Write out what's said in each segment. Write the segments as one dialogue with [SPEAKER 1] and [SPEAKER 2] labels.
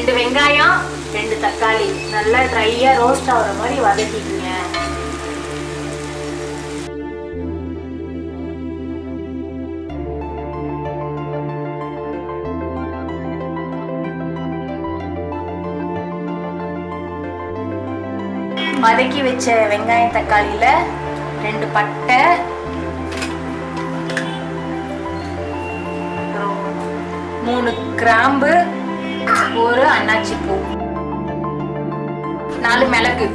[SPEAKER 1] 2 வெங்காயம் 2 தக்காளி நல்லா ட்ரையா ரோஸ்ட் ஆகுற மாதிரி வதக்கிக்கங்க. வதக்கி வச்ச வெங்காயம் தக்காளியில 2 பட்டை, 3 கிராம்பு, 1 அன்னாச்சி பூ, 4 மிளகு,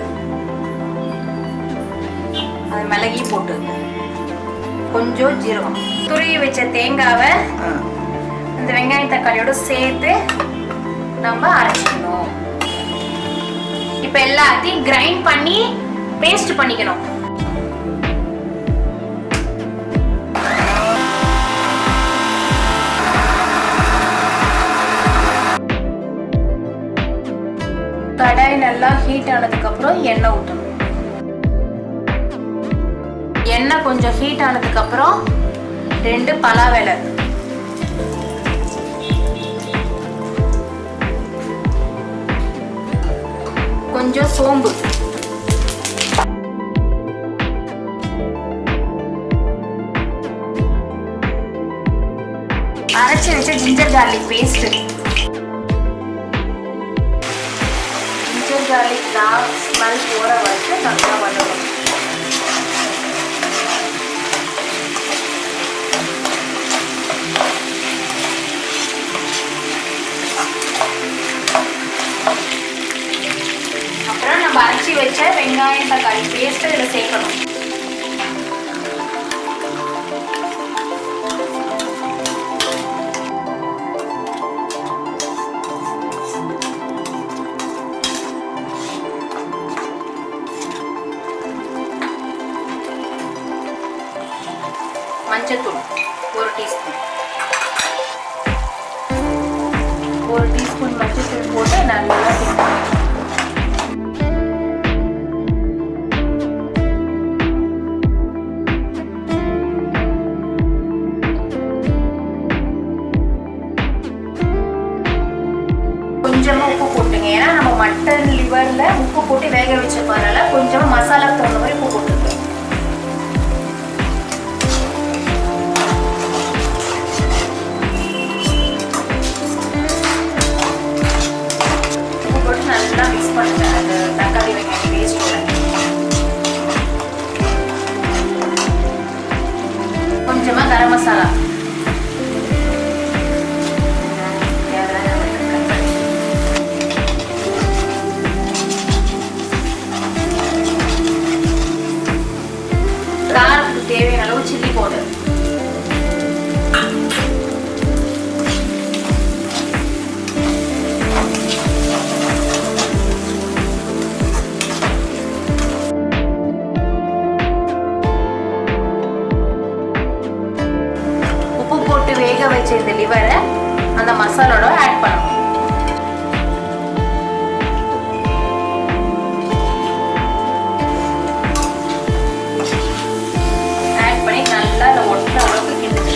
[SPEAKER 1] அது மிளகி போட்டு கொஞ்சம் ஜீரகம், துருவி வச்ச தேங்காவை இந்த வெங்காயம் தக்காளியோட சேர்த்து நம்ம அரைச்சிக்கணும். இப்ப எல்லாத்தையும் கிரைண்ட் பண்ணி பேஸ்ட் பண்ணிக்கணும். கடாய் நல்லா ஹீட் ஆனதுக்கு அப்புறம் எண்ணெய் ஊற்றணும். எண்ணெய் கொஞ்சம் ஹீட் ஆனதுக்கு அப்புறம் 2 பலாவிலை, கொஞ்சம் சோம்பு, அரைச்சி வச்ச ginger garlic paste, ginger garlic smell போற வரைக்கும் நல்லா பண்ணணும். அப்புறம் நம்ம அரைச்சி வச்ச வெங்காயம் தக்காளி பேஸ்ட் இதில் சேர்க்கணும். மஞ்சத்தூள் 1 டீஸ்பூன், 1 டீஸ்பூன் மஞ்சத்தூள் போட்டு நல்லா கொஞ்சமா உப்பு போட்டுங்க. ஏன்னா நம்ம மட்டன் லிவர்ல உப்பு போட்டு வேக வச்சிருப்பதுனால கொஞ்சமா மசாலா தகுந்த மாதிரி உப்பு போட்டுருக்கோம். உப்பு போட்டு நல்லா மிக்ஸ் பண்ணுங்க அந்த தக்காளி வெங்காயம் பேஸ்டோட. கொஞ்சமா கரம் மசாலா, காரத்துக்கு தேவையான அளவு சில்லி பவுடர், உப்பு போட்டு வேக வச்ச இந்த லிவரை அந்த மசாலோட ஆட் பண்ணணும். நல்லா ஒட்டுற அளவுக்கு கிண்டுங்க.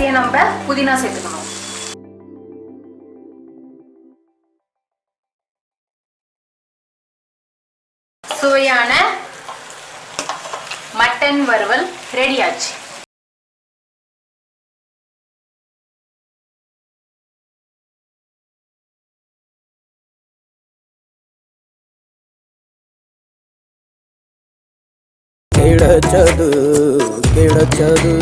[SPEAKER 1] கடைசியா நம்ம புதினா சேர்த்துக்கணும். சுவையான மட்டன் வறுவல் ரெடி ஆச்சு.
[SPEAKER 2] கிடச்சது கிடச்சது